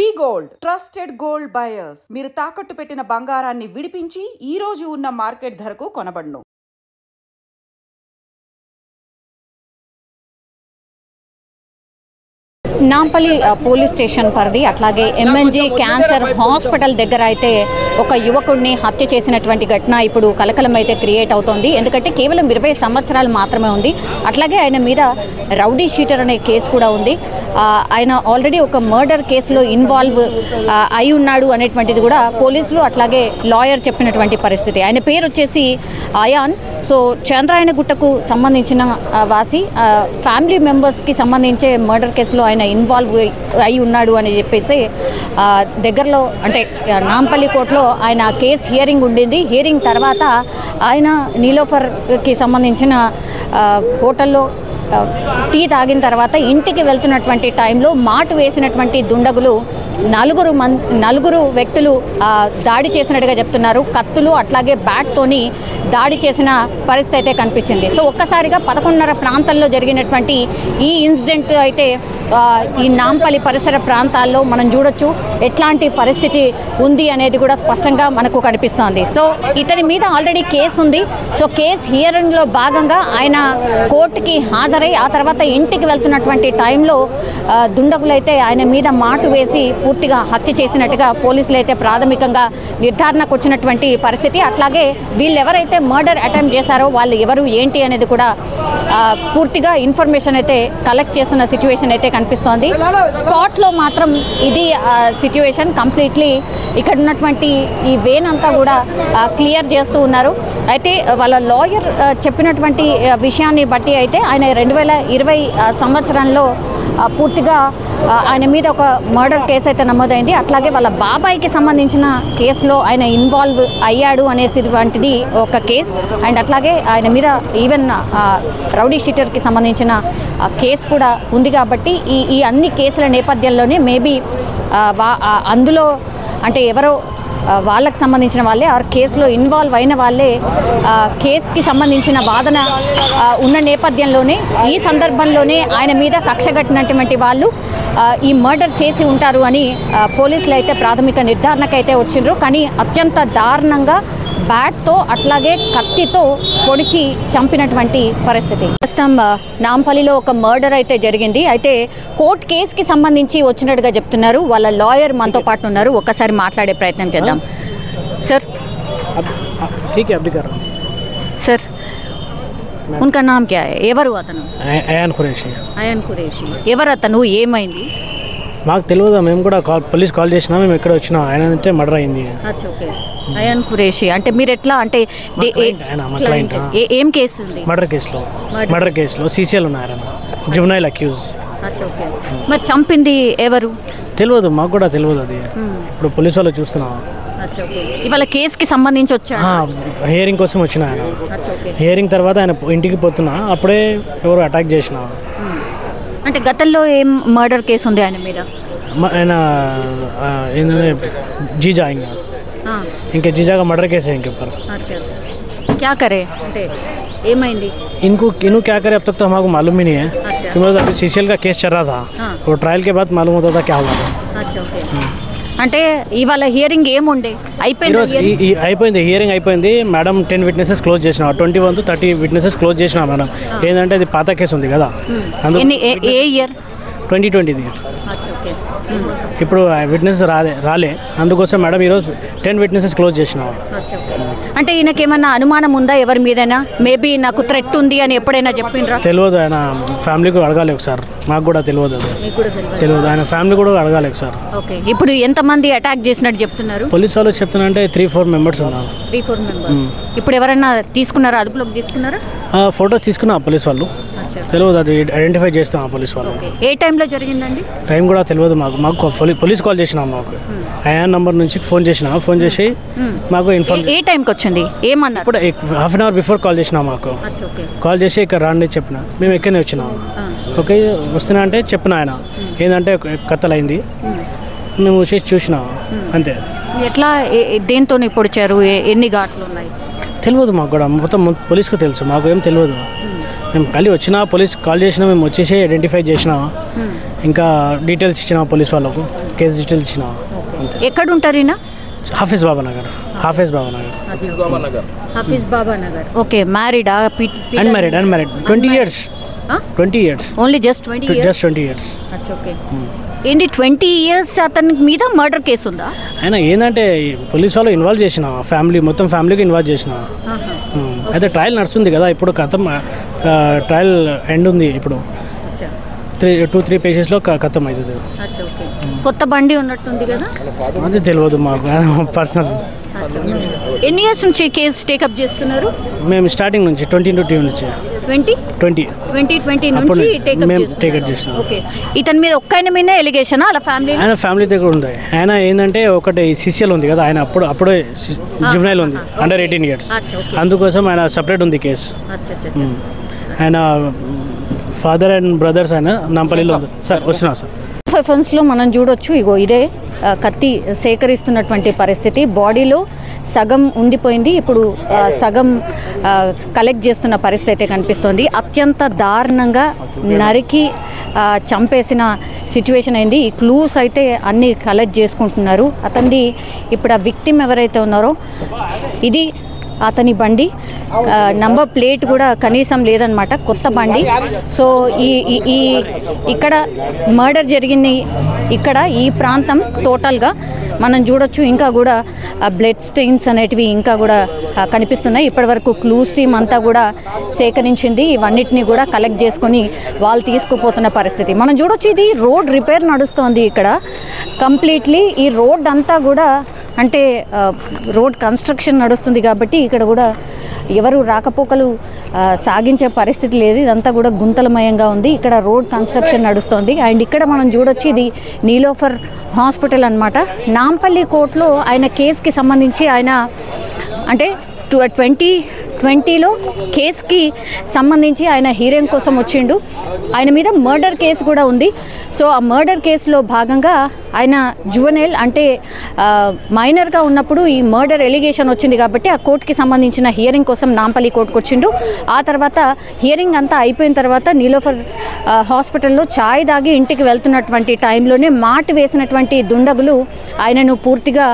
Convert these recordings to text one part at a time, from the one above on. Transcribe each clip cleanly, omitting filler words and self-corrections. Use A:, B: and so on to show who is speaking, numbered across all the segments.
A: వి gold trusted gold buyers మీరు తాకట్టు పెట్టిన బంగారాన్ని విడిపించి ఈ రోజు ఉన్న మార్కెట్ ధరకు కొనబడును.
B: నాంపల్లి పోలీస్ స్టేషన్ పరిధి అట్లాగే ఎంఎన్జీ క్యాన్సర్ హాస్పిటల్ దగ్గర అయితే ఒక యువకుడిని హత్య చేసినటువంటి ఘటన ఇప్పుడు కలకలం అయితే క్రియేట్ అవుతోంది. ఎందుకంటే కేవలం 20 సంవత్సరాలు మాత్రమే ఉంది. అట్లాగే ఆయన మీద రౌడీ షీటర్ అనే కేసు కూడా ఉంది. ఆయన ఆల్రెడీ ఒక మర్డర్ కేసులో ఇన్వాల్వ్ అయి ఉన్నాడు అనేటువంటిది కూడా పోలీసులు అట్లాగే లాయర్ చెప్పినటువంటి పరిస్థితి. ఆయన పేరు వచ్చేసి అయాన్. సో చంద్రాయణగుట్టకు సంబంధించిన వాసి, ఫ్యామిలీ మెంబర్స్కి సంబంధించే మర్డర్ కేసులో ఆయన ఇన్వాల్వ్ అయి ఉన్నాడు అని చెప్పేసి దగ్గరలో అంటే నాంపల్లి కోర్టులో ఆయన కేసు హియరింగ్ ఉండింది. హియరింగ్ తర్వాత ఆయన నీలోఫర్కి సంబంధించిన హోటల్లో టీ తాగిన తర్వాత ఇంటికి వెళ్తున్నటువంటి టైంలో మాటు వేసినటువంటి దుండగులు నలుగురు వ్యక్తులు దాడి చేసినట్టుగా చెప్తున్నారు. కత్తులు అట్లాగే బ్యాట్తోని దాడి చేసిన పరిస్థితి అయితే కనిపించింది. సో ఒక్కసారిగా 11:30 ప్రాంతంలో జరిగినటువంటి ఈ ఇన్సిడెంట్ అయితే ఈ నాంపల్లి పరిసర ప్రాంతాల్లో మనం చూడొచ్చు ఎట్లాంటి పరిస్థితి ఉంది అనేది కూడా స్పష్టంగా మనకు కనిపిస్తోంది. సో ఇతని మీద ఆల్రెడీ కేసు ఉంది. సో కేసు హియరింగ్లో భాగంగా ఆయన కోర్టుకి హాజరై ఆ తర్వాత ఇంటికి వెళ్తున్నటువంటి టైంలో దుండగులు అయితే ఆయన మీద మాటు వేసి పూర్తిగా హత్య చేసినట్టుగా పోలీసులు అయితే ప్రాథమికంగా నిర్ధారణకు వచ్చినటువంటి పరిస్థితి. అట్లాగే వీళ్ళు ఎవరైతే మర్డర్ అటెంప్ట్ చేశారో వాళ్ళు ఎవరు ఏంటి అనేది కూడా పూర్తిగా ఇన్ఫర్మేషన్ అయితే కలెక్ట్ చేస్తున్న సిచ్యువేషన్ అయితే కనిపిస్తోంది. స్పాట్లో మాత్రం ఇది సిచ్యువేషన్ కంప్లీట్లీ ఇక్కడ ఉన్నటువంటి ఈ వేన్ అంతా కూడా క్లియర్ చేస్తూ ఉన్నారు. అయితే వాళ్ళ లాయర్ చెప్పినటువంటి విషయాన్ని బట్టి అయితే ఆయన 2020 సంవత్సరంలో పూర్తిగా ఆయన మీద ఒక మర్డర్ కేసు అయితే నమోదైంది. అట్లాగే వాళ్ళ బాబాయికి సంబంధించిన కేసులో ఆయన ఇన్వాల్వ్ అయ్యాడు అనేటువంటిది ఒక కేసు. అండ్ అట్లాగే ఆయన మీద ఈవెన్ రౌడీ షీటర్కి సంబంధించిన కేసు కూడా ఉంది. కాబట్టి ఈ అన్ని కేసుల నేపథ్యంలోనే మేబీ అందులో అంటే ఎవరో వాళ్ళకి సంబంధించిన వాళ్ళే ఆ కేసులో ఇన్వాల్వ్ అయిన వాళ్ళే కేసుకి సంబంధించిన వాదన ఉన్న నేపథ్యంలోనే ఈ సందర్భంలోనే ఆయన మీద కక్ష కట్టినటువంటి వాళ్ళు ఈ మర్డర్ చేసి ఉంటారు అని పోలీసులు అయితే ప్రాథమిక నిర్ధారణకైతే వచ్చిండ్రు. కానీ అత్యంత దారుణంగా బ్యాట్తో అట్లాగే కత్తితో పొడిచి చంపినటువంటి పరిస్థితి. ప్రస్తుతం నాంపల్లిలో ఒక మర్డర్ అయితే జరిగింది. అయితే కోర్టు కేసుకి సంబంధించి వచ్చినట్టుగా చెప్తున్నారు. వాళ్ళ లాయర్ మనతో పాటు ఉన్నారు. ఒక్కసారి మాట్లాడే ప్రయత్నం చేద్దాం. సార్ సార్ ఉన్కా నామ్ క్యా హై? ఎవరు అతను?
C: అయాన్ ఖురేషి.
B: అయాన్ ఖురేషి ఎవరు అతను? ఏమైంది?
C: మాకు తెలియదు. మేము కూడా పోలీస్ కాల్ చేసినా మేము ఎక్కడ వచ్చినా ఆయన అంటే మర్డర్ అయింది.
B: అయాన్ ఖురేషి అంటే మీరు ఎట్లా అంటే ఏం కేసు ఉంది?
C: మర్డర్ కేసులో సీసీఎల్ ఉన్నారు, జువెనైల్ అక్యూజ్.
B: మరి చంపింది ఎవరు
C: తెలియదు, మాకు కూడా తెలియదు. అది ఇప్పుడు పోలీసు వాళ్ళు చూస్తున్నాం.
B: ఇవాళ కేసుకి సంబంధించి వచ్చా
C: హియరింగ్ కోసం వచ్చిన ఆయన. హియరింగ్ తర్వాత ఆయన ఇంటికి పోతున్నా అప్పుడే ఎవరు అటాక్ చేసిన.
B: అంటే గతంలో ఏం మర్డర్ కేసు ఉంది ఆయన మీద?
C: ఆయన ఏంటంటే జీజా ఇంకా జీజాగా మర్డర్ కేసు ఇంకే ऊपर
B: क्या करे అంటే ఏమైంది?
C: इनको क्या करे अब तक तो हमको मालूम ही नहीं है क्योंकि अभी सीसीएल का केस चल रहा था. वो ट्रायल के बाद मालूम होता था क्या हुआ था.
B: అంటే ఇవాళ హియరింగ్ ఏముండే?
C: అయిపోయింది హియరింగ్ అయిపోయింది మేడం. 10 విట్నెసెస్ క్లోజ్ చేసిన, 21 to 30 విట్నెసెస్ క్లోజ్ చేసిన మేడం. ఏంటంటే అది పాత కేసు ఉంది కదా,
B: ఏ ఇయర్?
C: 2020. ఇప్పుడు విట్నెసెస్ రాలే అందుకోసం మేడం ఈరోజు 10 విట్నెసెస్ క్లోజ్ చేసిన.
B: అంటే ఈయనకేమన్నా అనుమానం ఉందా ఎవరి మీదైనా? మేబీ నాకు థ్రెట్ ఉంది అని ఎప్పుడైనా చెప్పిండ్రా?
C: తెలియదు. ఆయన ఫ్యామిలీకి అడగాలి ఒకసారి. మాకు కూడా తెలియదు. తెలియదు. ఆయన ఫ్యామిలీ కూడా అడగాలి ఒకసారి.
B: ఓకే. ఇప్పుడు ఎంతమంది అటాక్ చేసినట్టు చెప్తున్నారు
C: పోలీసు వాళ్ళు? చెప్తున్నారంటే 3-4 మెంబర్స్ ఉన్నారు.
B: 3-4 మెంబర్స్. ఇప్పుడు ఎవరైనా తీసుకున్నారా? అదుపులోకి తీసుకున్నారా?
C: ఫొటోస్ తీసుకున్నా పోలీసు వాళ్ళు. తెలియదు, అది ఐడెంటిఫై చేస్తాం పోలీసు వాళ్ళు.
B: ఏ టైంలో జరిగిందండి?
C: టైం కూడా తెలియదు మాకు. పోలీస్ కాల్ చేసినాం. మాకు అయాన్ నంబర్ నుంచి ఫోన్ చేసినా. ఫోన్ చేసి మాకు ఇన్ఫార్మ్.
B: ఏ టైంకి వచ్చింది ఏమన్నారు?
C: ఇప్పుడు half an hour before call చేసినా. మాకు కాల్ చేసి ఇక్కడ రాండి చెప్పిన. మేము ఎక్కడనే వచ్చినాము. ఓకే వస్తున్నా అంటే చెప్పిన. ఆయన ఏంటంటే కత్తలైంది, మేము వచ్చేసి చూసినాం అంతే.
B: ఎట్లా దేంతో పొడిచారు? ఎన్ని ఘాట్లు ఉన్నాయి?
C: తెలియదు మాకు కూడా. మొత్తం పోలీస్కు తెలుసు, మాకు ఏం తెలియదు. మేము కలిసి వచ్చినా, పోలీస్ కాల్ చేసినా, మేము వచ్చేసి ఐడెంటిఫై చేసినా, ఇంకా డీటెయిల్స్ ఇచ్చినా పోలీస్ వాళ్ళకు. కేసు డీటెయిల్స్ ఇచ్చిన.
B: ఎక్కడ ఉంటారు ఈయన?
C: హాఫీజ్ బాబా నగర్. హాఫీజ్ బాబా నగర్.
B: ఓకే, మ్యారీడా?
C: Unmarried 20 years. 20 years.
B: Only just 20 years?
C: Just 20 years.
B: Okay. ఏంటి 20 years అతని మీద మర్డర్ కేసు ఉందా?
C: ఆయన ఏంటంటే పోలీస్ వాళ్ళు ఇన్వాల్వ్ చేసిన మొత్తం ఫ్యామిలీకి ఇన్వాల్వ్ చేసిన. అయితే ట్రయల్ నడుస్తుంది కదా ఇప్పుడు, కథం ట్రయల్ ఎండ్ ఉంది ఇప్పుడు. 2-3 పేజెస్లో కథం అవుతుంది.
B: కొత్త బండి ఉన్నట్టుంది కదా?
C: అది తెలియదు మాకు పర్సనల్.
B: ఎన్ని ఇయర్స్ నుంచి కేసు టేకప్ చేస్తున్నారు?
C: మేము స్టార్టింగ్ నుంచి 2020 నుంచి
B: 2020 నుంచి
C: టేకప్ చేస్తున్నాం.
B: ఓకే. ఇతని మీద ఒక్క ఆయన మీద ఎలిగేషన్ అలా
C: ఫ్యామిలీ దగ్గర ఉంది. ఆయన ఏంటంటే ఒకటి CCL ఉంది కదా, ఆయన అప్పుడే జువెనైల్ ఉంది, అండర్ 18 years. అందుకోసం ఆయన సపరేట్ ఉంది కేసు. ఆయన ఫాదర్ అండ్ బ్రదర్స్ ఆయన నాంపల్లిలో ఉంది సార్. వస్తున్నా సార్.
B: ఫెఫెన్స్లో మనం చూడొచ్చు, ఇగో ఇదే కత్తి సేకరిస్తున్నటువంటి పరిస్థితి. బాడీలో సగం ఉండిపోయింది, ఇప్పుడు సగం కలెక్ట్ చేస్తున్న పరిస్థితి అయితే కనిపిస్తుంది. అత్యంత దారుణంగా నరికి చంపేసిన సిచ్యువేషన్ అయింది. ఈ క్లూస్ అయితే అన్నీ కలెక్ట్ చేసుకుంటున్నారు. అతనిది ఇప్పుడు ఆ విక్టిమ్ ఎవరైతే ఉన్నారో ఇది అతని బండి, నంబర్ ప్లేట్ కూడా కనీసం లేదనమాట, కొత్త బండి. సో ఈ ఇక్కడ మర్డర్ జరిగింది ఇక్కడ ఈ ప్రాంతం టోటల్గా మనం చూడొచ్చు. ఇంకా కూడా బ్లడ్ స్టెయిన్స్ అనేటివి ఇంకా కూడా కనిపిస్తున్నాయి. ఇప్పటివరకు క్లూస్ టీమ్ అంతా కూడా సేకరించింది, ఇవన్నిటిని కూడా కలెక్ట్ చేసుకొని వాళ్ళు తీసుకుపోతున్న పరిస్థితి మనం చూడొచ్చు. ఇది రోడ్ రిపేర్ నడుస్తోంది ఇక్కడ కంప్లీట్లీ. ఈ రోడ్ అంతా కూడా అంటే రోడ్ కన్స్ట్రక్షన్ నడుస్తుంది కాబట్టి ఇక్కడ కూడా ఎవరు రాకపోకలు సాగించే పరిస్థితి లేదు. ఇదంతా కూడా గుంతలమయంగా ఉంది. ఇక్కడ రోడ్ కన్స్ట్రక్షన్ నడుస్తుంది. అండ్ ఇక్కడ మనం చూడొచ్చు ఇది నీలోఫర్ హాస్పిటల్ అనమాట. నాంపల్లి కోర్టులో ఆయన కేసుకి సంబంధించి ఆయన అంటే 2020లో కేసుకి సంబంధించి ఆయన హీరింగ్ కోసం వచ్చిండు. ఆయన మీద మర్డర్ కేసు కూడా ఉంది. సో ఆ మర్డర్ కేసులో భాగంగా ఆయన జువెనైల్ అంటే మైనర్గా ఉన్నప్పుడు ఈ మర్డర్ ఎలిగేషన్ వచ్చింది కాబట్టి ఆ కోర్టుకి సంబంధించిన హియరింగ్ కోసం నాంపల్లి కోర్టుకు వచ్చిండు. ఆ తర్వాత హియరింగ్ అంతా అయిపోయిన తర్వాత నీలోఫర్ హాస్పిటల్లో ఛాయ్ దాగి ఇంటికి వెళ్తున్నటువంటి టైంలోనే మాటు వేసినటువంటి దుండగులు ఆయనను పూర్తిగా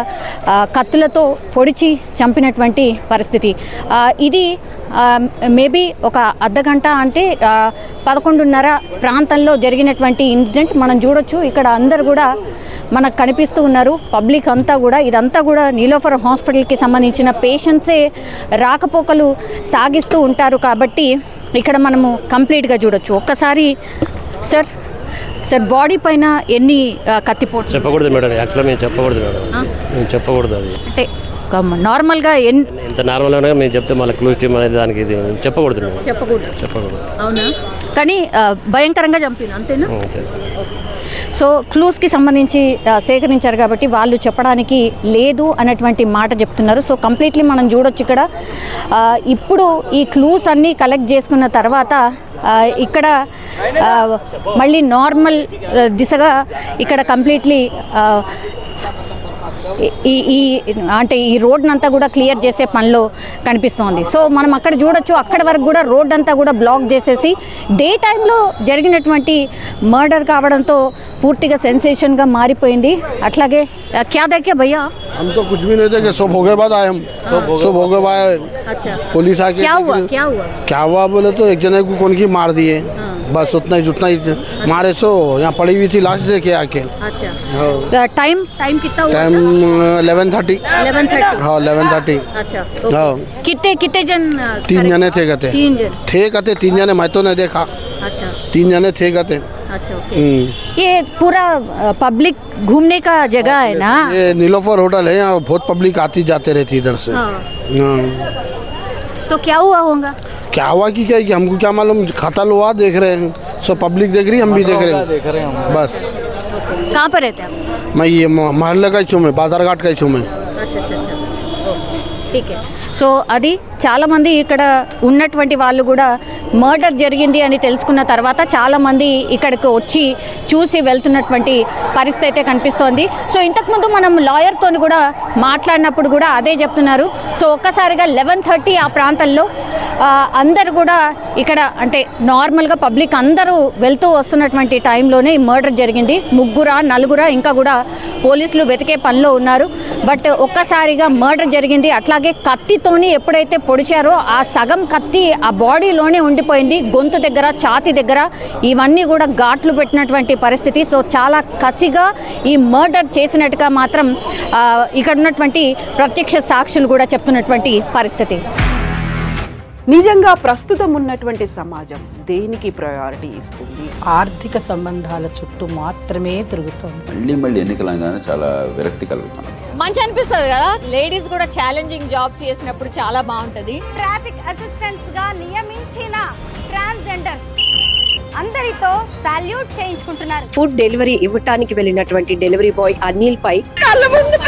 B: కత్తులతో పొడిచి చంపినటువంటి పరిస్థితి. ఇది మేబీ ఒక అర్ధగంట అంటే 11:30 ప్రాంతంలో జరిగినటువంటి ఇన్సిడెంట్ మనం చూడొచ్చు. ఇక్కడ అందరు కూడా మనకు కనిపిస్తూ ఉన్నారు, పబ్లిక్ అంతా కూడా. ఇదంతా కూడా నీలోఫర్ హాస్పిటల్కి సంబంధించిన పేషెంట్సే రాకపోకలు సాగిస్తూ ఉంటారు కాబట్టి ఇక్కడ మనము కంప్లీట్గా చూడొచ్చు. ఒక్కసారి సార్ బాడీ పైన ఎన్ని కత్తిపోటు?
D: చెప్పకూడదు మేడం, యాక్చువల్గా మేము చెప్పకూడదు మేడం, మేము చెప్పకూడదు. అది
B: అంటే నార్మల్గా
D: ఎంత నార్మల్గా మేము చెప్తే మళ్ళీ క్లూస్ టీమ్ అనేది దానికి ఇది చెప్పకూడదు మేడం, చెప్పకూడదు.
B: అవునా? కానీ భయంకరంగా చంపిన అంతేనా?
D: అంతే.
B: సో క్లూస్కి సంబంధించి సేకరించారు కాబట్టి వాళ్ళు చెప్పడానికి లేదు అన్నటువంటి మాట చెప్తున్నారు. సో కంప్లీట్లీ మనం చూడొచ్చు ఇక్కడ. ఇప్పుడు ఈ క్లూస్ అన్నీ కలెక్ట్ చేసుకున్న తర్వాత ఇక్కడ మళ్ళీ నార్మల్ దిశగా ఇక్కడ కంప్లీట్లీ ఈ అంటే ఈ రోడ్ని అంతా కూడా క్లియర్ చేసే పనిలో కనిపిస్తోంది. సో మనం అక్కడ చూడొచ్చు, అక్కడ వరకు కూడా రోడ్ అంతా కూడా బ్లాక్ చేసేసి డే టైంలో జరిగినటువంటి మర్డర్ కావడంతో పూర్తిగా సెన్సేషన్గా మారిపోయింది. అట్లాగే క్యా దేఖే భయ్యా?
E: हम तो कुछ भी नहीं देखे, सब हो गए बाद आए हम, सब हो गए बाद पुलिस आके क्या हुआ बोले तो एक जने को कौन की मार दिए, बस उतना ही मारे। सो यहाँ पड़ी हुई थी लाश देखे आके।
B: अच्छा, टाइम कितना हुआ?
E: टाइम 11:30। हाँ 11:30।
B: अच्छा,
E: हाँ
B: कितने जन?
E: 3 जने थे कहते। 3 जने, मैं तो नहीं देखा।
B: अच्छा,
E: 3 जने थे कहते।
B: अच्छा, ओके। ये पूरा पब्लिक घूमने का जगह है ना?
E: ये नीलोफर होटल है, यहाँ बहुत पब्लिक आती जाते रहती इधर से।
B: तो क्या हुआ होगा?
E: क्या हुआ कि क्या, हमको क्या मालूम, कत्ल हुआ देख रहे हैं, सब पब्लिक देख रही, हम भी देख रहे हैं बस।
B: कहाँ पर रहते हैं?
E: मैं ये महल्ले का ही छूँ, मैं बाजार घाट का ही छूँ मैं।
B: अच्छा, ठीक है. సో అది చాలామంది ఇక్కడ ఉన్నటువంటి వాళ్ళు కూడా మర్డర్ జరిగింది అని తెలుసుకున్న తర్వాత చాలామంది ఇక్కడికి వచ్చి చూసి వెళ్తున్నటువంటి పరిస్థితి అయితే కనిపిస్తోంది. సో ఇంతకుముందు మనం లాయర్తో కూడా మాట్లాడినప్పుడు కూడా అదే చెప్తున్నారు. సో ఒక్కసారిగా 11:30 ఆ ప్రాంతంలో అందరు కూడా ఇక్కడ అంటే నార్మల్గా పబ్లిక్ అందరూ వెళ్తూ వస్తున్నటువంటి టైంలోనే ఈ మర్డర్ జరిగింది. 3-4 ఇంకా కూడా పోలీసులు వెతికే పనిలో ఉన్నారు. బట్ ఒక్కసారిగా మర్డర్ జరిగింది. అట్లాగే కత్తితోని ఎప్పుడైతే పొడిచారో ఆ సగం కత్తి ఆ బాడీలోనే ఉండిపోయింది. గొంతు దగ్గర, ఛాతీ దగ్గర ఇవన్నీ కూడా ఘాట్లు పెట్టినటువంటి పరిస్థితి. సో చాలా కసిగా ఈ మర్డర్ చేసినట్టుగా మాత్రం ఇక్కడ ఉన్నటువంటి ప్రత్యక్ష సాక్షులు కూడా చెప్తున్నటువంటి పరిస్థితి.
A: నిజంగా ప్రస్తుతం ఉన్నటువంటి సమాజం దేనికి ప్రయారిటీ ఇస్తుంది?
F: ఆర్థిక సంబంధాల చుట్టూ మాత్రమే తిరుగుతుంది.
G: మళ్ళీ ఎన్నికలంగానే చాలా విరక్తి కలుగుతాను.
B: మంచి అనిపిస్తుంది కదా, లేడీస్ కూడా ఛాలెంజింగ్ జాబ్స్ చేసినప్పుడు చాలా బాగుంటది.
H: ట్రాఫిక్ అసిస్టెంట్స్ గా నియమించిన ట్రాన్స్జెండర్స్ అందరితో సాల్యూట్ చేయించుకుంటున్నారు.
I: ఫుడ్ డెలివరీ ఇవ్వటానికి వెళ్ళినటువంటి డెలివరీ బాయ్ అనిల్ పై కళ్ళ ముందు